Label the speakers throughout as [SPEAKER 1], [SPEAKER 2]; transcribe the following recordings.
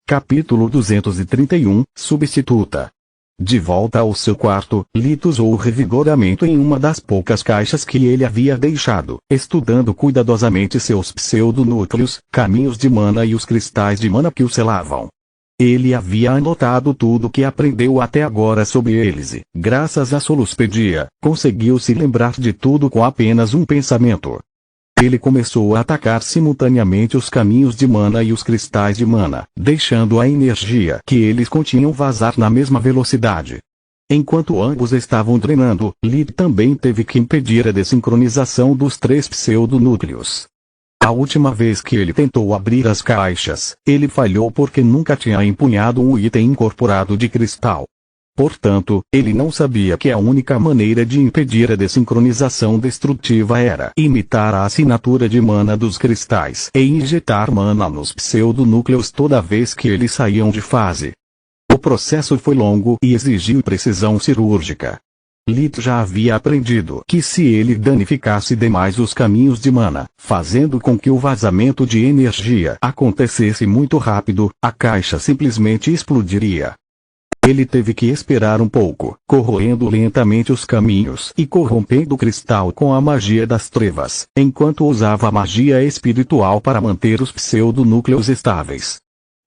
[SPEAKER 1] Capítulo 231, Substituta. De volta ao seu quarto, Lito usou o revigoramento em uma das poucas caixas que ele havia deixado, estudando cuidadosamente seus pseudonúcleos, caminhos de mana e os cristais de mana que o selavam. Ele havia anotado tudo o que aprendeu até agora sobre eles e, graças à Soluspedia, conseguiu se lembrar de tudo com apenas um pensamento. Ele começou a atacar simultaneamente os caminhos de mana e os cristais de mana, deixando a energia que eles continham vazar na mesma velocidade. Enquanto ambos estavam drenando, Lit também teve que impedir a desincronização dos 3 pseudonúcleos. A última vez que ele tentou abrir as caixas, ele falhou porque nunca tinha empunhado um item incorporado de cristal. Portanto, ele não sabia que a única maneira de impedir a desincronização destrutiva era imitar a assinatura de mana dos cristais e injetar mana nos pseudonúcleos toda vez que eles saíam de fase. O processo foi longo e exigiu precisão cirúrgica. Lit já havia aprendido que se ele danificasse demais os caminhos de mana, fazendo com que o vazamento de energia acontecesse muito rápido, a caixa simplesmente explodiria. Ele teve que esperar um pouco, corroendo lentamente os caminhos e corrompendo o cristal com a magia das trevas, enquanto usava a magia espiritual para manter os pseudonúcleos estáveis.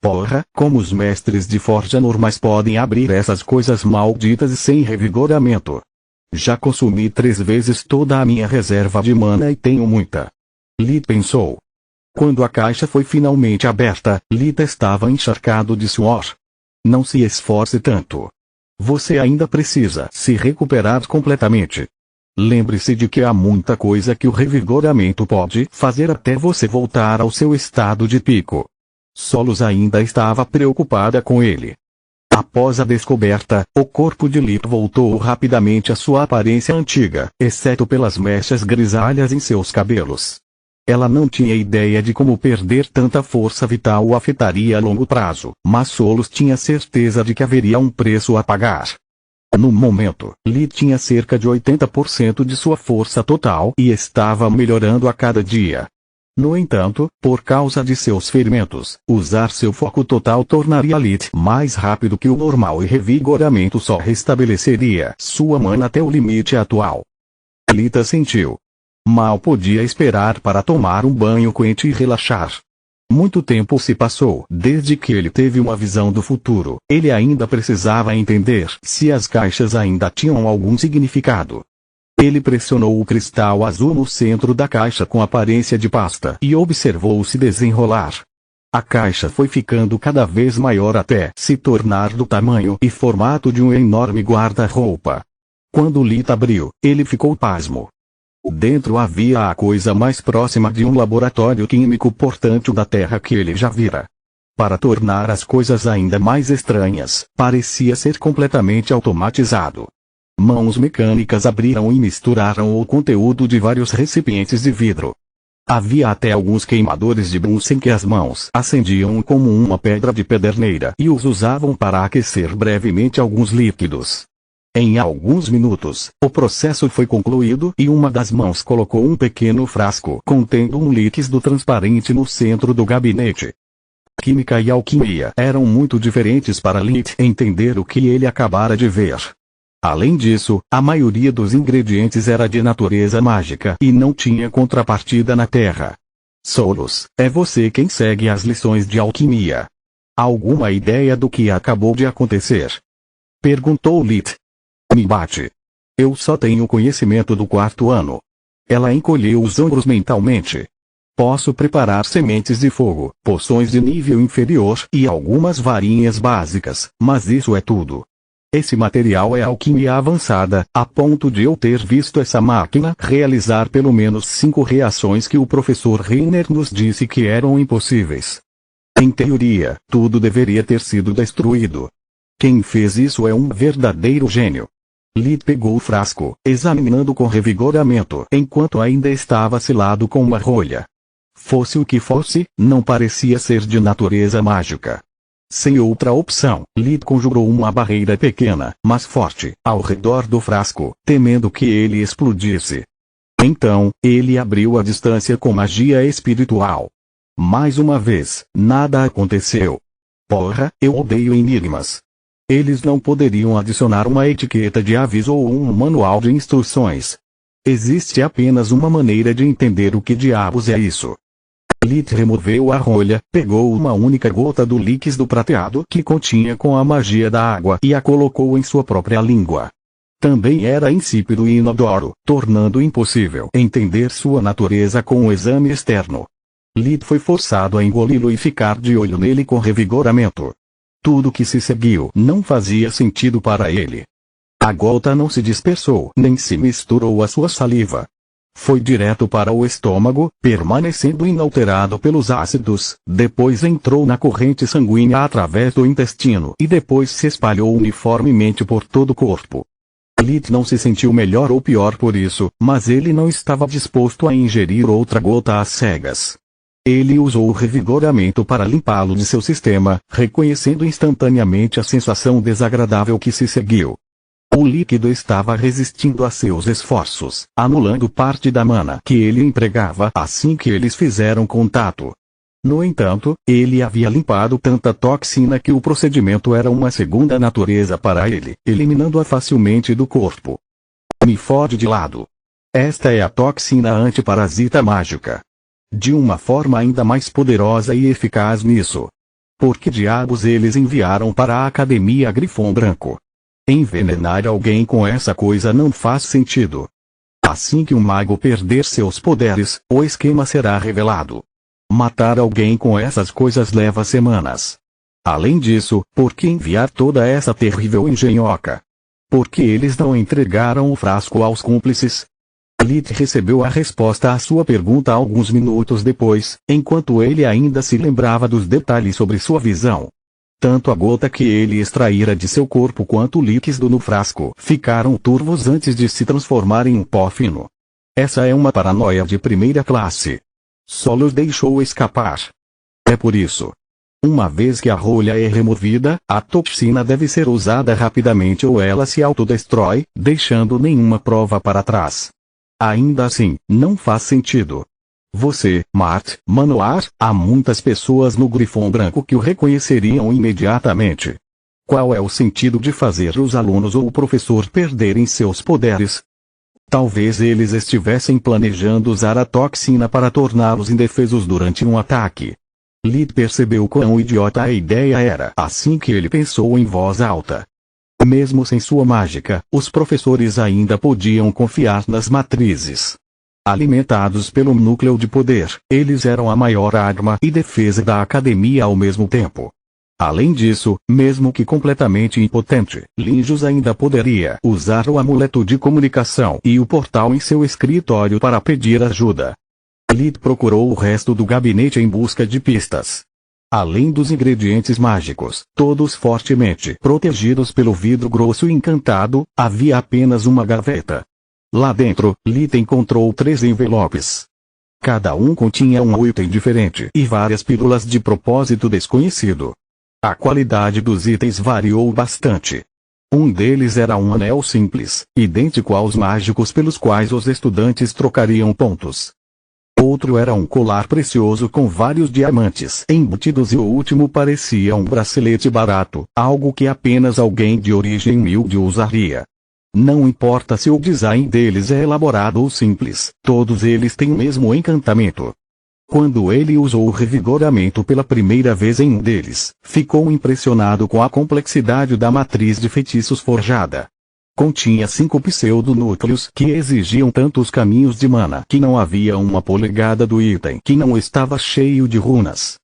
[SPEAKER 1] Porra, como os mestres de forja normais podem abrir essas coisas malditas sem revigoramento? Já consumi 3 vezes toda a minha reserva de mana e tenho muita. Lit pensou. Quando a caixa foi finalmente aberta, Lit estava encharcado de suor. Não se esforce tanto. Você ainda precisa se recuperar completamente. Lembre-se de que há muita coisa que o revigoramento pode fazer até você voltar ao seu estado de pico. Solus ainda estava preocupada com ele. Após a descoberta, o corpo de Lit voltou rapidamente à sua aparência antiga, exceto pelas mechas grisalhas em seus cabelos. Ela não tinha ideia de como perder tanta força vital o afetaria a longo prazo, mas Solus tinha certeza de que haveria um preço a pagar. No momento, Lit tinha cerca de 80% de sua força total e estava melhorando a cada dia. No entanto, por causa de seus ferimentos, usar seu foco total tornaria Lit mais rápido que o normal e revigoramento só restabeleceria sua mana até o limite atual. Lit sentiu. Mal podia esperar para tomar um banho quente e relaxar. Muito tempo se passou desde que ele teve uma visão do futuro. Ele ainda precisava entender se as caixas ainda tinham algum significado. Ele pressionou o cristal azul no centro da caixa com aparência de pasta e observou se desenrolar. A caixa foi ficando cada vez maior até se tornar do tamanho e formato de um enorme guarda-roupa. Quando Lit abriu, ele ficou pasmo. Dentro havia a coisa mais próxima de um laboratório químico portátil da Terra que ele já vira. Para tornar as coisas ainda mais estranhas, parecia ser completamente automatizado. Mãos mecânicas abriram e misturaram o conteúdo de vários recipientes de vidro. Havia até alguns queimadores de Bunsen que as mãos acendiam como uma pedra de pederneira e os usavam para aquecer brevemente alguns líquidos. Em alguns minutos, o processo foi concluído e uma das mãos colocou um pequeno frasco contendo um líquido transparente no centro do gabinete. Química e alquimia eram muito diferentes para Lit entender o que ele acabara de ver. Além disso, a maioria dos ingredientes era de natureza mágica e não tinha contrapartida na Terra. Solus, é você quem segue as lições de alquimia. Alguma ideia do que acabou de acontecer? Perguntou Lit. Me bate. Eu só tenho conhecimento do 4º ano. Ela encolheu os ombros mentalmente. Posso preparar sementes de fogo, poções de nível inferior e algumas varinhas básicas, mas isso é tudo. Esse material é alquimia avançada, a ponto de eu ter visto essa máquina realizar pelo menos 5 reações que o professor Reiner nos disse que eram impossíveis. Em teoria, tudo deveria ter sido destruído. Quem fez isso é um verdadeiro gênio. Lit pegou o frasco, examinando com revigoramento enquanto ainda estava selado com uma rolha. Fosse o que fosse, não parecia ser de natureza mágica. Sem outra opção, Lit conjurou uma barreira pequena, mas forte, ao redor do frasco, temendo que ele explodisse. Então, ele abriu a distância com magia espiritual. Mais uma vez, nada aconteceu. Porra, eu odeio enigmas. Eles não poderiam adicionar uma etiqueta de aviso ou um manual de instruções. Existe apenas uma maneira de entender o que diabos é isso. Lith removeu a rolha, pegou uma única gota do líquido prateado que continha com a magia da água e a colocou em sua própria língua. Também era insípido e inodoro, tornando impossível entender sua natureza com o exame externo. Lith foi forçado a engoli-lo e ficar de olho nele com revigoramento. Tudo que se seguiu não fazia sentido para ele. A gota não se dispersou nem se misturou à sua saliva. Foi direto para o estômago, permanecendo inalterado pelos ácidos, depois entrou na corrente sanguínea através do intestino e depois se espalhou uniformemente por todo o corpo. Lith não se sentiu melhor ou pior por isso, mas ele não estava disposto a ingerir outra gota às cegas. Ele usou o revigoramento para limpá-lo de seu sistema, reconhecendo instantaneamente a sensação desagradável que se seguiu. O líquido estava resistindo a seus esforços, anulando parte da mana que ele empregava assim que eles fizeram contato. No entanto, ele havia limpado tanta toxina que o procedimento era uma segunda natureza para ele, eliminando-a facilmente do corpo. Me fode de lado. Esta é a toxina antiparasita mágica. De uma forma ainda mais poderosa e eficaz nisso. Por que diabos eles enviaram para a Academia Grifão Branco? Envenenar alguém com essa coisa não faz sentido. Assim que um mago perder seus poderes, o esquema será revelado. Matar alguém com essas coisas leva semanas. Além disso, por que enviar toda essa terrível engenhoca? Por que eles não entregaram o frasco aos cúmplices? Lith recebeu a resposta à sua pergunta alguns minutos depois, enquanto ele ainda se lembrava dos detalhes sobre sua visão. Tanto a gota que ele extraíra de seu corpo quanto o líquido no frasco ficaram turvos antes de se transformar em um pó fino. Essa é uma paranoia de primeira classe. Só os deixou escapar. É por isso. Uma vez que a rolha é removida, a toxina deve ser usada rapidamente ou ela se autodestrói, deixando nenhuma prova para trás. Ainda assim, não faz sentido. Você, Mart, Manoar, há muitas pessoas no Grifão Branco que o reconheceriam imediatamente. Qual é o sentido de fazer os alunos ou o professor perderem seus poderes? Talvez eles estivessem planejando usar a toxina para torná-los indefesos durante um ataque. Lith percebeu quão idiota a ideia era assim que ele pensou em voz alta. Mesmo sem sua mágica, os professores ainda podiam confiar nas matrizes. Alimentados pelo núcleo de poder, eles eram a maior arma e defesa da academia ao mesmo tempo. Além disso, mesmo que completamente impotente, Linjus ainda poderia usar o amuleto de comunicação e o portal em seu escritório para pedir ajuda. Lith procurou o resto do gabinete em busca de pistas. Além dos ingredientes mágicos, todos fortemente protegidos pelo vidro grosso encantado, havia apenas uma gaveta. Lá dentro, Lith encontrou 3 envelopes. Cada um continha um item diferente e várias pílulas de propósito desconhecido. A qualidade dos itens variou bastante. Um deles era um anel simples, idêntico aos mágicos pelos quais os estudantes trocariam pontos. Outro era um colar precioso com vários diamantes embutidos e o último parecia um bracelete barato, algo que apenas alguém de origem humilde usaria. Não importa se o design deles é elaborado ou simples, todos eles têm o mesmo encantamento. Quando ele usou o revigoramento pela primeira vez em um deles, ficou impressionado com a complexidade da matriz de feitiços forjada. Continha 5 pseudonúcleos que exigiam tantos caminhos de mana que não havia uma polegada do item que não estava cheio de runas.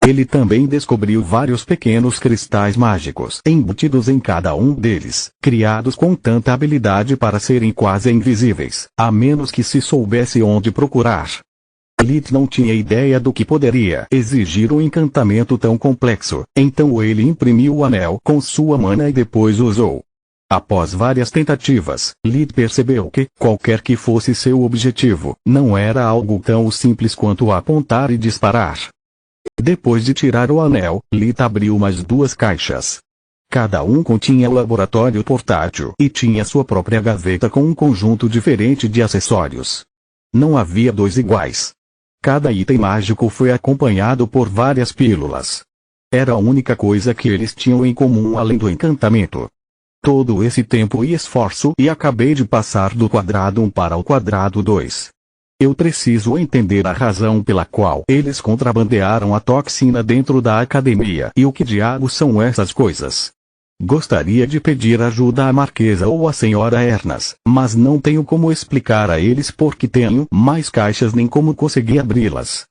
[SPEAKER 1] Ele também descobriu vários pequenos cristais mágicos embutidos em cada um deles, criados com tanta habilidade para serem quase invisíveis, a menos que se soubesse onde procurar. Lith não tinha ideia do que poderia exigir um encantamento tão complexo, então ele imprimiu o anel com sua mana e depois usou. Após várias tentativas, Lith percebeu que, qualquer que fosse seu objetivo, não era algo tão simples quanto apontar e disparar. Depois de tirar o anel, Lith abriu mais 2 caixas. Cada um continha o laboratório portátil e tinha sua própria gaveta com um conjunto diferente de acessórios. Não havia 2 iguais. Cada item mágico foi acompanhado por várias pílulas. Era a única coisa que eles tinham em comum além do encantamento. Todo esse tempo e esforço e acabei de passar do quadrado 1 para o quadrado 2. Eu preciso entender a razão pela qual eles contrabandearam a toxina dentro da academia e o que diabos são essas coisas. Gostaria de pedir ajuda à Marquesa ou à Senhora Ernas, mas não tenho como explicar a eles porque tenho mais caixas nem como conseguir abri-las.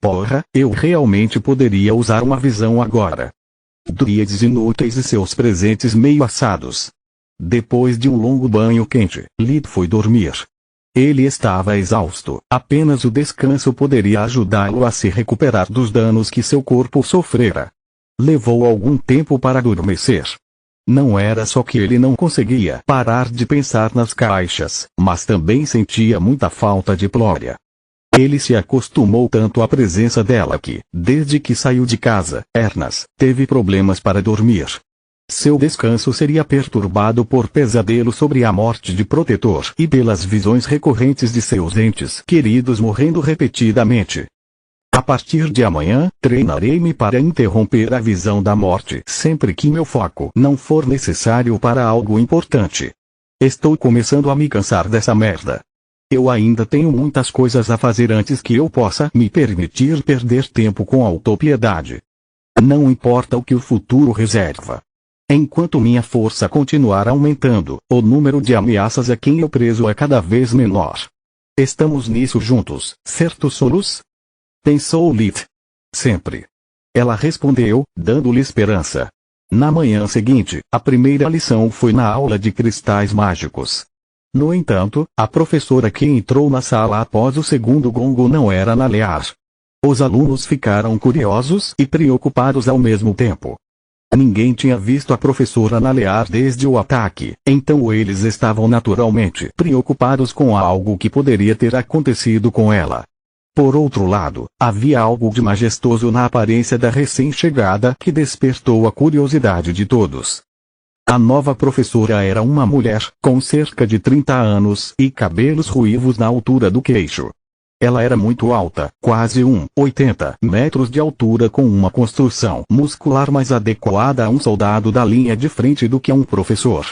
[SPEAKER 1] Porra, eu realmente poderia usar uma visão agora. Druides inúteis e seus presentes meio assados. Depois de um longo banho quente, Lith foi dormir. Ele estava exausto, apenas o descanso poderia ajudá-lo a se recuperar dos danos que seu corpo sofrera. Levou algum tempo para adormecer. Não era só que ele não conseguia parar de pensar nas caixas, mas também sentia muita falta de Flória. Ele se acostumou tanto à presença dela que, desde que saiu de casa, Ernas teve problemas para dormir. Seu descanso seria perturbado por pesadelos sobre a morte de Protetor e pelas visões recorrentes de seus entes queridos morrendo repetidamente. A partir de amanhã, treinarei-me para interromper a visão da morte sempre que meu foco não for necessário para algo importante. Estou começando a me cansar dessa merda. Eu ainda tenho muitas coisas a fazer antes que eu possa me permitir perder tempo com autopiedade. Não importa o que o futuro reserva. Enquanto minha força continuar aumentando, o número de ameaças a quem eu preso é cada vez menor. Estamos nisso juntos, certo Solus? Pensou Lith. Sempre. Ela respondeu, dando-lhe esperança. Na manhã seguinte, a primeira lição foi na aula de cristais mágicos. No entanto, a professora que entrou na sala após o segundo gongo não era Nalear. Os alunos ficaram curiosos e preocupados ao mesmo tempo. Ninguém tinha visto a professora Nalear desde o ataque, então eles estavam naturalmente preocupados com algo que poderia ter acontecido com ela. Por outro lado, havia algo de majestoso na aparência da recém-chegada que despertou a curiosidade de todos. A nova professora era uma mulher, com cerca de 30 anos e cabelos ruivos na altura do queixo. Ela era muito alta, quase 80 metros de altura com uma construção muscular mais adequada a um soldado da linha de frente do que a um professor.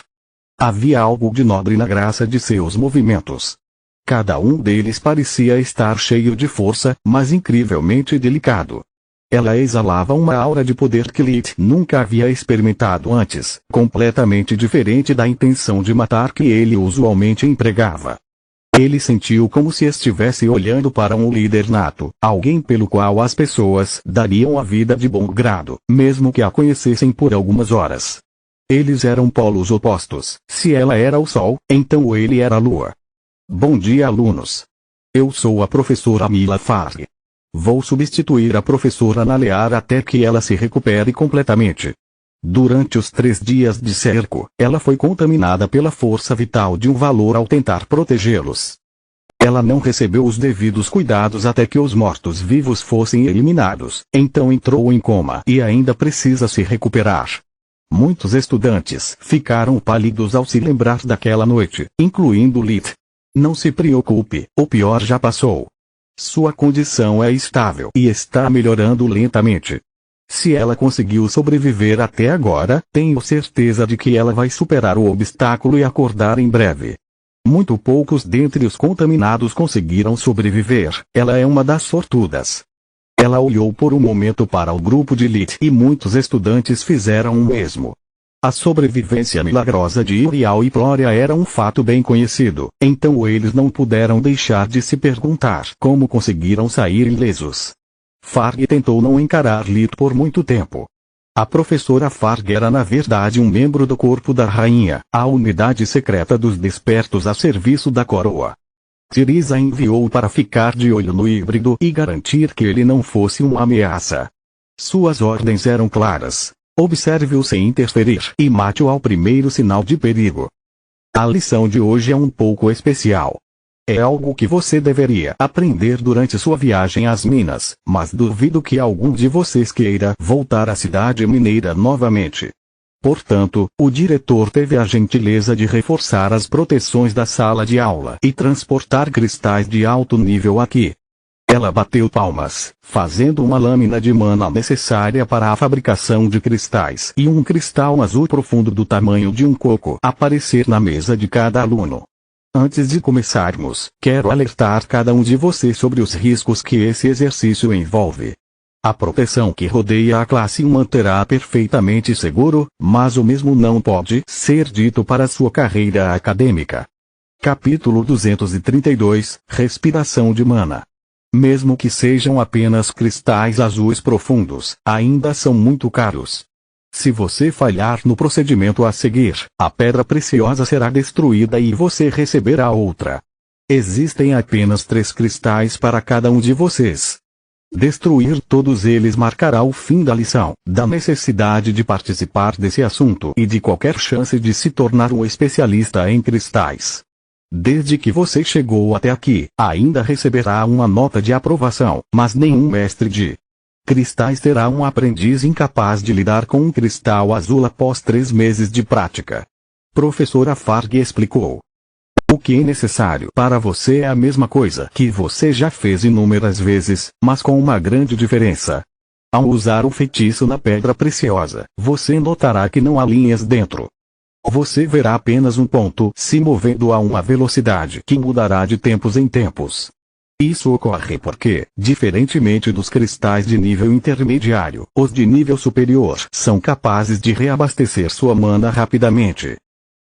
[SPEAKER 1] Havia algo de nobre na graça de seus movimentos. Cada um deles parecia estar cheio de força, mas incrivelmente delicado. Ela exalava uma aura de poder que Lith nunca havia experimentado antes, completamente diferente da intenção de matar que ele usualmente empregava. Ele sentiu como se estivesse olhando para um líder nato, alguém pelo qual as pessoas dariam a vida de bom grado, mesmo que a conhecessem por algumas horas. Eles eram polos opostos. Se ela era o Sol, então ele era a Lua. Bom dia, alunos. Eu sou a professora Mila Farg. Vou substituir a professora Nalear até que ela se recupere completamente. Durante os 3 dias de cerco, ela foi contaminada pela força vital de um valor ao tentar protegê-los. Ela não recebeu os devidos cuidados até que os mortos-vivos fossem eliminados, então entrou em coma e ainda precisa se recuperar. Muitos estudantes ficaram pálidos ao se lembrar daquela noite, incluindo Lith. Não se preocupe, o pior já passou. Sua condição é estável e está melhorando lentamente. Se ela conseguiu sobreviver até agora, tenho certeza de que ela vai superar o obstáculo e acordar em breve. Muito poucos dentre os contaminados conseguiram sobreviver, ela é uma das sortudas. Ela olhou por um momento para o grupo de Lith e muitos estudantes fizeram o mesmo. A sobrevivência milagrosa de Irial e Flória era um fato bem conhecido, então eles não puderam deixar de se perguntar como conseguiram sair ilesos. Farg tentou não encarar Lith por muito tempo. A professora Farg era na verdade um membro do corpo da rainha, a unidade secreta dos despertos a serviço da coroa. Theresa enviou para ficar de olho no híbrido e garantir que ele não fosse uma ameaça. Suas ordens eram claras. Observe-o sem interferir e mate-o ao primeiro sinal de perigo. A lição de hoje é um pouco especial. É algo que você deveria aprender durante sua viagem às minas, mas duvido que algum de vocês queira voltar à cidade mineira novamente. Portanto, o diretor teve a gentileza de reforçar as proteções da sala de aula e transportar cristais de alto nível aqui. Ela bateu palmas, fazendo uma lâmina de mana necessária para a fabricação de cristais e um cristal azul profundo do tamanho de um coco aparecer na mesa de cada aluno. Antes de começarmos, quero alertar cada um de vocês sobre os riscos que esse exercício envolve. A proteção que rodeia a classe o manterá perfeitamente seguro, mas o mesmo não pode ser dito para sua carreira acadêmica. Capítulo 232 – Respiração de mana. Mesmo que sejam apenas cristais azuis profundos, ainda são muito caros. Se você falhar no procedimento a seguir, a pedra preciosa será destruída e você receberá outra. Existem apenas 3 cristais para cada um de vocês. Destruir todos eles marcará o fim da lição, da necessidade de participar desse assunto e de qualquer chance de se tornar um especialista em cristais. Desde que você chegou até aqui, ainda receberá uma nota de aprovação, mas nenhum mestre de cristais terá um aprendiz incapaz de lidar com um cristal azul após 3 meses de prática. Professora Farg explicou. O que é necessário para você é a mesma coisa que você já fez inúmeras vezes, mas com uma grande diferença. Ao usar o feitiço na pedra preciosa, você notará que não há linhas dentro. Você verá apenas um ponto se movendo a uma velocidade que mudará de tempos em tempos. Isso ocorre porque, diferentemente dos cristais de nível intermediário, os de nível superior são capazes de reabastecer sua mana rapidamente.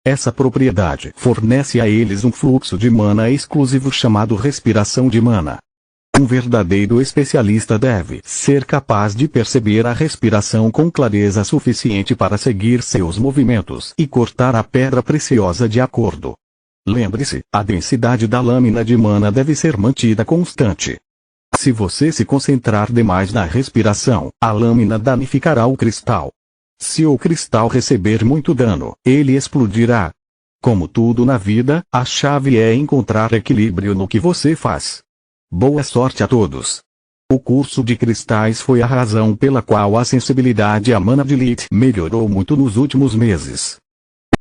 [SPEAKER 1] Essa propriedade fornece a eles um fluxo de mana exclusivo chamado respiração de mana. Um verdadeiro especialista deve ser capaz de perceber a respiração com clareza suficiente para seguir seus movimentos e cortar a pedra preciosa de acordo. Lembre-se, a densidade da lâmina de mana deve ser mantida constante. Se você se concentrar demais na respiração, a lâmina danificará o cristal. Se o cristal receber muito dano, ele explodirá. Como tudo na vida, a chave é encontrar equilíbrio no que você faz. Boa sorte a todos. O curso de cristais foi a razão pela qual a sensibilidade à mana de Lith melhorou muito nos últimos meses.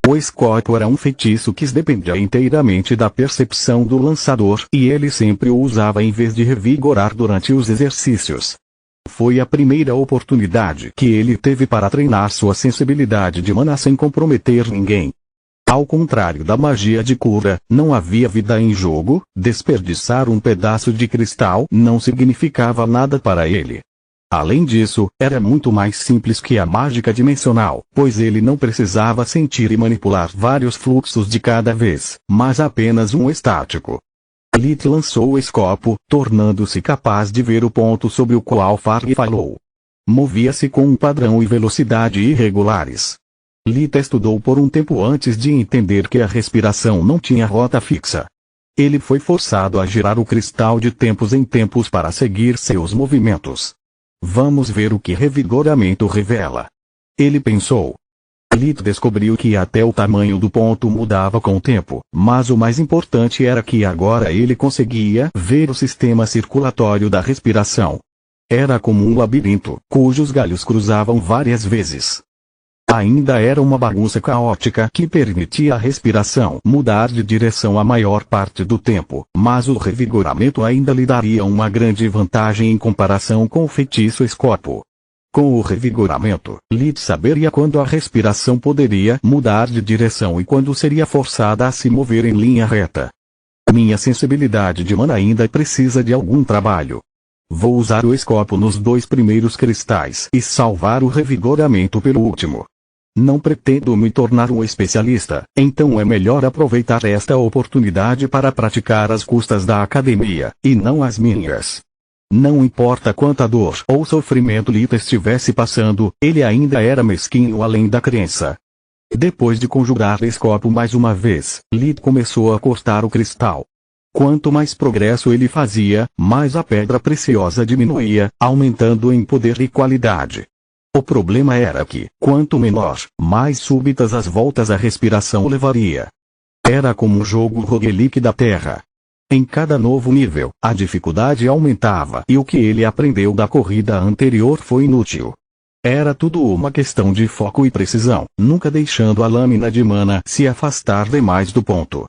[SPEAKER 1] O escopo era um feitiço que dependia inteiramente da percepção do lançador e ele sempre o usava em vez de revigorar durante os exercícios. Foi a primeira oportunidade que ele teve para treinar sua sensibilidade de mana sem comprometer ninguém. Ao contrário da magia de cura, não havia vida em jogo, desperdiçar um pedaço de cristal não significava nada para ele. Além disso, era muito mais simples que a mágica dimensional, pois ele não precisava sentir e manipular vários fluxos de cada vez, mas apenas um estático. Lith lançou o escopo, tornando-se capaz de ver o ponto sobre o qual Farg falou. Movia-se com um padrão e velocidade irregulares. Lith estudou por um tempo antes de entender que a respiração não tinha rota fixa. Ele foi forçado a girar o cristal de tempos em tempos para seguir seus movimentos. Vamos ver o que revigoramento revela. Ele pensou. Lith descobriu que até o tamanho do ponto mudava com o tempo, mas o mais importante era que agora ele conseguia ver o sistema circulatório da respiração. Era como um labirinto, cujos galhos cruzavam várias vezes. Ainda era uma bagunça caótica que permitia a respiração mudar de direção a maior parte do tempo, mas o revigoramento ainda lhe daria uma grande vantagem em comparação com o feitiço escopo. Com o revigoramento, Lith saberia quando a respiração poderia mudar de direção e quando seria forçada a se mover em linha reta. Minha sensibilidade de mana ainda precisa de algum trabalho. Vou usar o escopo nos 2 primeiros cristais e salvar o revigoramento pelo último. Não pretendo me tornar um especialista, então é melhor aproveitar esta oportunidade para praticar às custas da academia, e não as minhas. Não importa quanta dor ou sofrimento Lith estivesse passando, ele ainda era mesquinho além da crença. Depois de conjurar escopo mais uma vez, Lith começou a cortar o cristal. Quanto mais progresso ele fazia, mais a pedra preciosa diminuía, aumentando em poder e qualidade. O problema era que, quanto menor, mais súbitas as voltas a respiração levaria. Era como um jogo roguelike da Terra. Em cada novo nível, a dificuldade aumentava e o que ele aprendeu da corrida anterior foi inútil. Era tudo uma questão de foco e precisão, nunca deixando a lâmina de mana se afastar demais do ponto.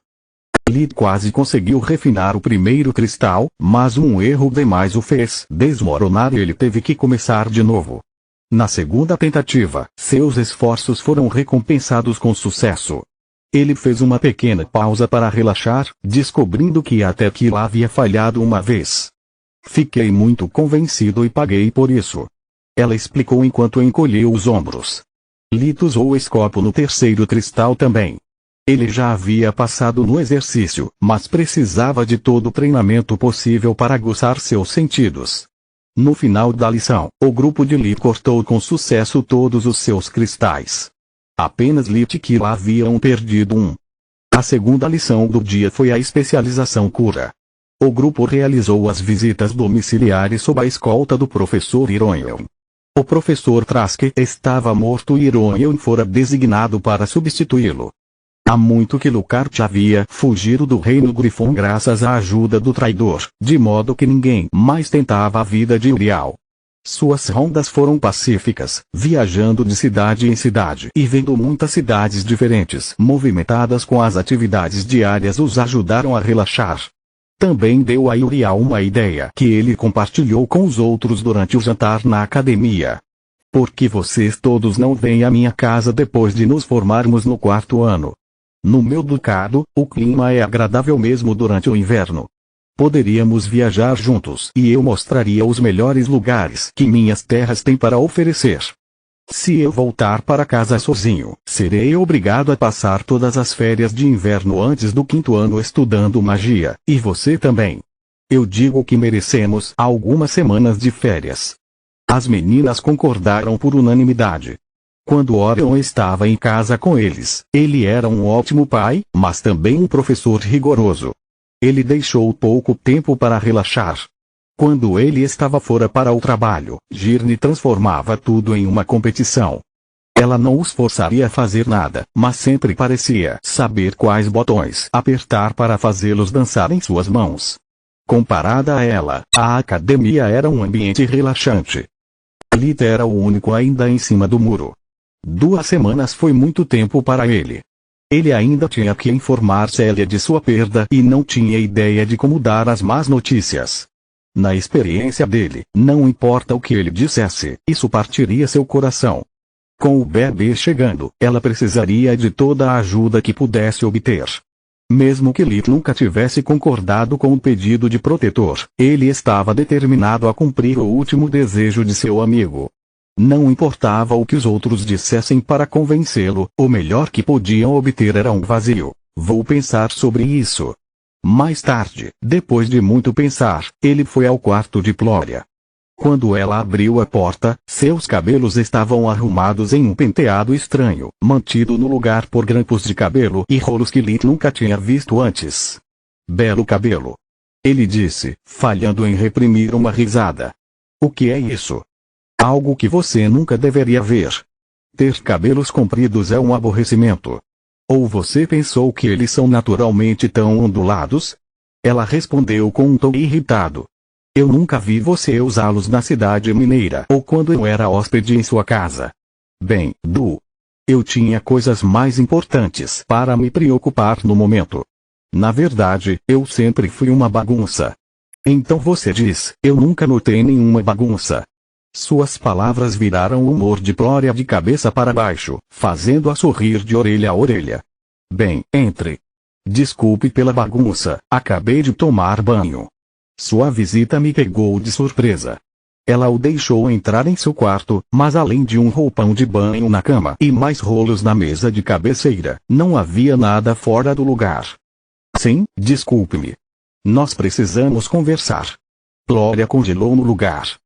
[SPEAKER 1] Lit quase conseguiu refinar o primeiro cristal, mas um erro demais o fez desmoronar e ele teve que começar de novo. Na segunda tentativa, seus esforços foram recompensados com sucesso. Ele fez uma pequena pausa para relaxar, descobrindo que até que lá havia falhado uma vez. Fiquei muito convencido e paguei por isso. Ela explicou enquanto encolheu os ombros. Lit usou o escopo no terceiro cristal também. Ele já havia passado no exercício, mas precisava de todo o treinamento possível para aguçar seus sentidos. No final da lição, o grupo de Lit cortou com sucesso todos os seus cristais. Apenas Lit e Kila haviam perdido um. A segunda lição do dia foi a especialização cura. O grupo realizou as visitas domiciliares sob a escolta do professor Ironyon. O professor Trask estava morto e Ironyon fora designado para substituí-lo. Há muito que Lucart havia fugido do reino Grifon graças à ajuda do traidor, de modo que ninguém mais tentava a vida de Uriel. Suas rondas foram pacíficas, viajando de cidade em cidade e vendo muitas cidades diferentes movimentadas com as atividades diárias os ajudaram a relaxar. Também deu a Uriel uma ideia que ele compartilhou com os outros durante o jantar na academia. Por que vocês todos não vêm à minha casa depois de nos formarmos no quarto ano? No meu ducado, o clima é agradável mesmo durante o inverno. Poderíamos viajar juntos e eu mostraria os melhores lugares que minhas terras têm para oferecer. Se eu voltar para casa sozinho, serei obrigado a passar todas as férias de inverno antes do quinto ano estudando magia, e você também. Eu digo que merecemos algumas semanas de férias. As meninas concordaram por unanimidade. Quando Orion estava em casa com eles, ele era um ótimo pai, mas também um professor rigoroso. Ele deixou pouco tempo para relaxar. Quando ele estava fora para o trabalho, Girne transformava tudo em uma competição. Ela não os forçaria a fazer nada, mas sempre parecia saber quais botões apertar para fazê-los dançar em suas mãos. Comparada a ela, a academia era um ambiente relaxante. Lit era o único ainda em cima do muro. 2 semanas foi muito tempo para ele. Ele ainda tinha que informar Célia de sua perda e não tinha ideia de como dar as más notícias. Na experiência dele, não importa o que ele dissesse, isso partiria seu coração. Com o bebê chegando, ela precisaria de toda a ajuda que pudesse obter. Mesmo que Lit nunca tivesse concordado com o pedido de protetor, ele estava determinado a cumprir o último desejo de seu amigo. Não importava o que os outros dissessem para convencê-lo, o melhor que podiam obter era um vazio. Vou pensar sobre isso. Mais tarde, depois de muito pensar, ele foi ao quarto de Plória. Quando ela abriu a porta, seus cabelos estavam arrumados em um penteado estranho, mantido no lugar por grampos de cabelo e rolos que Lit nunca tinha visto antes. Belo cabelo. Ele disse, falhando em reprimir uma risada. O que é isso? Algo que você nunca deveria ver. Ter cabelos compridos é um aborrecimento. Ou você pensou que eles são naturalmente tão ondulados? Ela respondeu com um tom irritado. Eu nunca vi você usá-los na cidade mineira ou quando eu era hóspede em sua casa. Bem, eu tinha coisas mais importantes para me preocupar no momento. Na verdade, eu sempre fui uma bagunça. Então você diz, eu nunca notei nenhuma bagunça. Suas palavras viraram o humor de Plória de cabeça para baixo, fazendo-a sorrir de orelha a orelha. Bem, entre. Desculpe pela bagunça, acabei de tomar banho. Sua visita me pegou de surpresa. Ela o deixou entrar em seu quarto, mas além de um roupão de banho na cama e mais rolos na mesa de cabeceira, não havia nada fora do lugar. Sim, desculpe-me. Nós precisamos conversar. Plória congelou no lugar.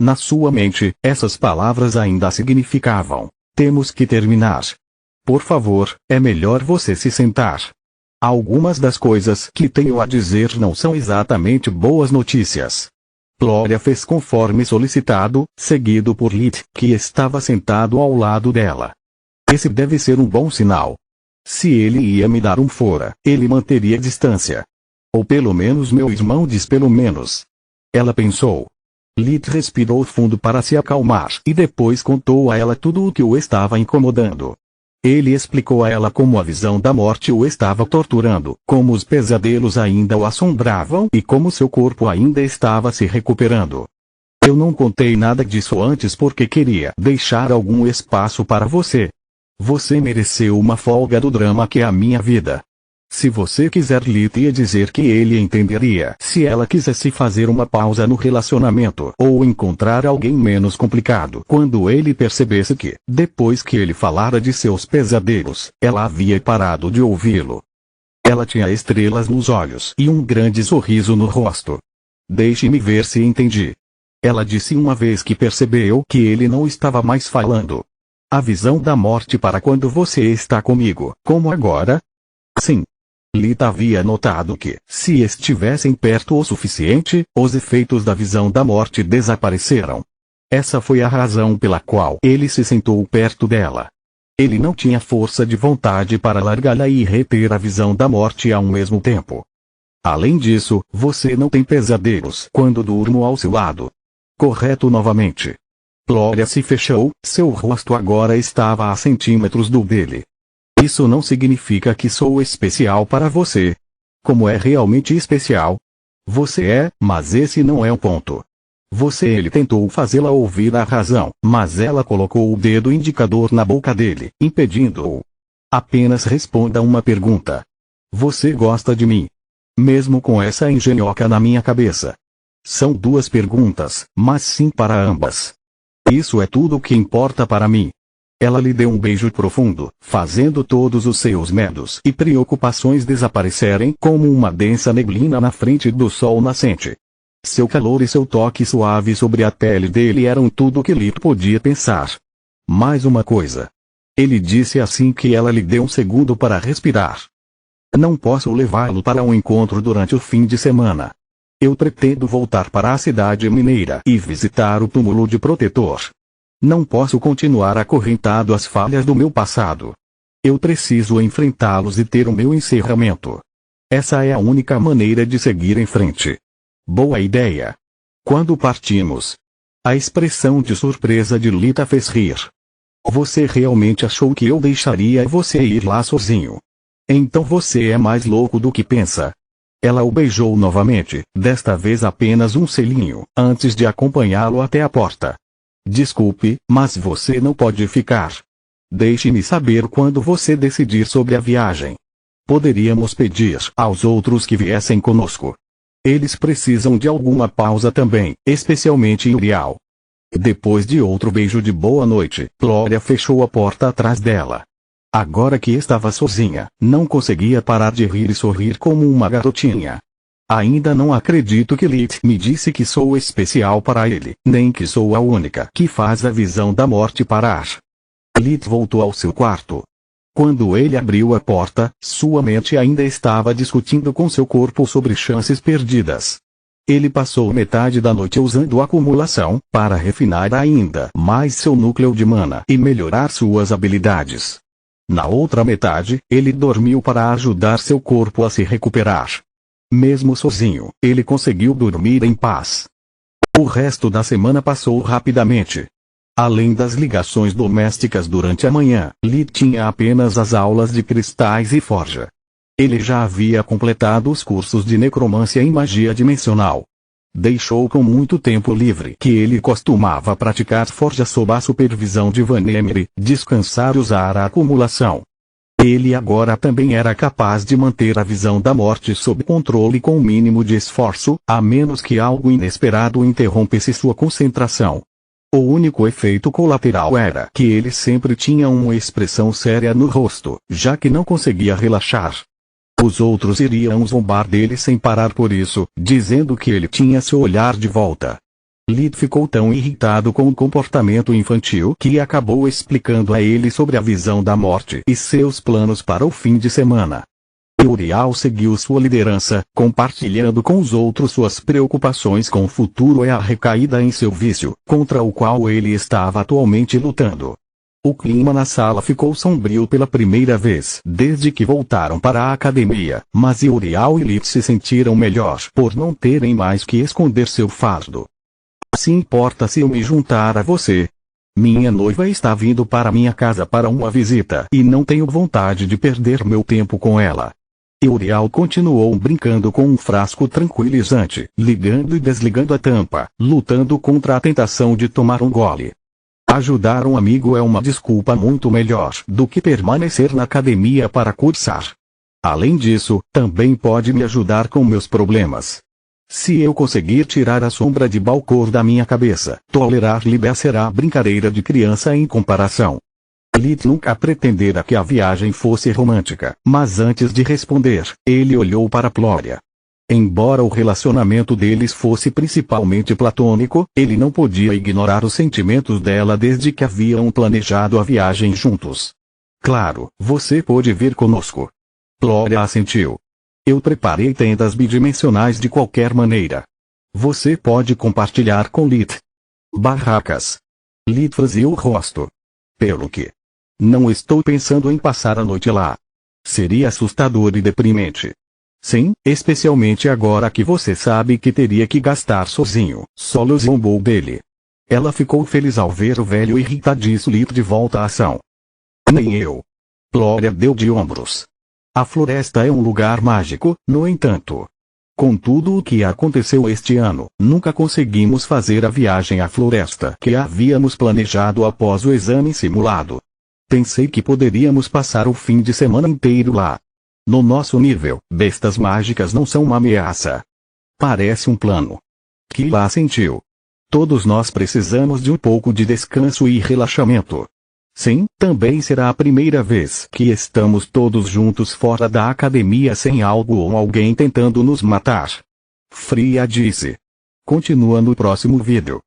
[SPEAKER 1] Na sua mente, essas palavras ainda significavam: temos que terminar. Por favor, é melhor você se sentar. Algumas das coisas que tenho a dizer não são exatamente boas notícias. Plória fez conforme solicitado, seguido por Lit, que estava sentado ao lado dela. Esse deve ser um bom sinal. Se ele ia me dar um fora, ele manteria distância. Ou pelo menos meu irmão diz pelo menos. Ela pensou. Lit respirou fundo para se acalmar e depois contou a ela tudo o que o estava incomodando. Ele explicou a ela como a visão da morte o estava torturando, como os pesadelos ainda o assombravam e como seu corpo ainda estava se recuperando. Eu não contei nada disso antes porque queria deixar algum espaço para você. Você mereceu uma folga do drama que é a minha vida. Se você quiser, Lita ia dizer que ele entenderia se ela quisesse fazer uma pausa no relacionamento ou encontrar alguém menos complicado quando ele percebesse que, depois que ele falara de seus pesadelos, ela havia parado de ouvi-lo. Ela tinha estrelas nos olhos e um grande sorriso no rosto. Deixe-me ver se entendi. Ela disse uma vez que percebeu que ele não estava mais falando. A visão da morte para quando você está comigo, como agora? Sim. Lita havia notado que, se estivessem perto o suficiente, os efeitos da visão da morte desapareceram. Essa foi a razão pela qual ele se sentou perto dela. Ele não tinha força de vontade para largá-la e reter a visão da morte ao mesmo tempo. Além disso, você não tem pesadelos quando durmo ao seu lado. Correto novamente. Glória se fechou, seu rosto agora estava a centímetros do dele. Isso não significa que sou especial para você. Como é realmente especial? Você é, mas esse não é o ponto. Ele tentou fazê-la ouvir a razão, mas ela colocou o dedo indicador na boca dele, impedindo-o. Apenas responda uma pergunta. Você gosta de mim? Mesmo com essa engenhoca na minha cabeça. São duas perguntas, mas sim para ambas. Isso é tudo o que importa para mim. Ela lhe deu um beijo profundo, fazendo todos os seus medos e preocupações desaparecerem como uma densa neblina na frente do sol nascente. Seu calor e seu toque suave sobre a pele dele eram tudo o que Lita podia pensar. Mais uma coisa. Ele disse assim que ela lhe deu um segundo para respirar. Não posso levá-lo para um encontro durante o fim de semana. Eu pretendo voltar para a cidade mineira e visitar o túmulo de protetor. Não posso continuar acorrentado às falhas do meu passado. Eu preciso enfrentá-los e ter o meu encerramento. Essa é a única maneira de seguir em frente. Boa ideia. Quando partimos? A expressão de surpresa de Lita fez rir. Você realmente achou que eu deixaria você ir lá sozinho? Então você é mais louco do que pensa. Ela o beijou novamente, desta vez apenas um selinho, antes de acompanhá-lo até a porta. Desculpe, mas você não pode ficar. Deixe-me saber quando você decidir sobre a viagem. Poderíamos pedir aos outros que viessem conosco. Eles precisam de alguma pausa também, especialmente Uriel. Depois de outro beijo de boa noite, Glória fechou a porta atrás dela. Agora que estava sozinha, não conseguia parar de rir e sorrir como uma garotinha. Ainda não acredito que Lita me disse que sou especial para ele, nem que sou a única que faz a visão da morte parar. Lita voltou ao seu quarto. Quando ele abriu a porta, sua mente ainda estava discutindo com seu corpo sobre chances perdidas. Ele passou metade da noite usando a acumulação para refinar ainda mais seu núcleo de mana e melhorar suas habilidades. Na outra metade, ele dormiu para ajudar seu corpo a se recuperar. Mesmo sozinho, ele conseguiu dormir em paz. O resto da semana passou rapidamente. Além das ligações domésticas durante a manhã, Lee tinha apenas as aulas de cristais e forja. Ele já havia completado os cursos de necromância e magia dimensional. Deixou com muito tempo livre que ele costumava praticar forja sob a supervisão de Vanemire, descansar e usar a acumulação. Ele agora também era capaz de manter a visão da morte sob controle com o mínimo de esforço, a menos que algo inesperado interrompesse sua concentração. O único efeito colateral era que ele sempre tinha uma expressão séria no rosto, já que não conseguia relaxar. Os outros iriam zombar dele sem parar por isso, dizendo que ele tinha seu olhar de volta. Lee ficou tão irritado com o comportamento infantil que acabou explicando a ele sobre a visão da morte e seus planos para o fim de semana. Uriel seguiu sua liderança, compartilhando com os outros suas preocupações com o futuro e a recaída em seu vício, contra o qual ele estava atualmente lutando. O clima na sala ficou sombrio pela primeira vez desde que voltaram para a academia, mas Uriel e Lee se sentiram melhor por não terem mais que esconder seu fardo. Se importa se eu me juntar a você? Minha noiva está vindo para minha casa para uma visita e não tenho vontade de perder meu tempo com ela. Uriel continuou brincando com um frasco tranquilizante, ligando e desligando a tampa, lutando contra a tentação de tomar um gole. Ajudar um amigo é uma desculpa muito melhor do que permanecer na academia para cursar. Além disso, também pode me ajudar com meus problemas. Se eu conseguir tirar a sombra de Balcor da minha cabeça, tolerar Libé será brincadeira de criança em comparação. Lith nunca pretendera que a viagem fosse romântica, mas antes de responder, ele olhou para Flória. Embora o relacionamento deles fosse principalmente platônico, ele não podia ignorar os sentimentos dela desde que haviam planejado a viagem juntos. Claro, você pode vir conosco. Flória assentiu. Eu preparei tendas bidimensionais de qualquer maneira. Você pode compartilhar com Lith. Barracas. Lith franziu o rosto. Pelo que? Não estou pensando em passar a noite lá. Seria assustador e deprimente. Sim, especialmente agora que você sabe que teria que gastar sozinho. Solo zombou dele. Ela ficou feliz ao ver o velho irritadiço Lith de volta à ação. Nem eu. Flória deu de ombros. A floresta é um lugar mágico, no entanto. Com tudo o que aconteceu este ano, nunca conseguimos fazer a viagem à floresta que havíamos planejado após o exame simulado. Pensei que poderíamos passar o fim de semana inteiro lá. No nosso nível, bestas mágicas não são uma ameaça. Parece um plano. Kila assentiu. Todos nós precisamos de um pouco de descanso e relaxamento. Sim, também será a primeira vez que estamos todos juntos fora da academia sem algo ou alguém tentando nos matar. Fria disse. Continua no próximo vídeo.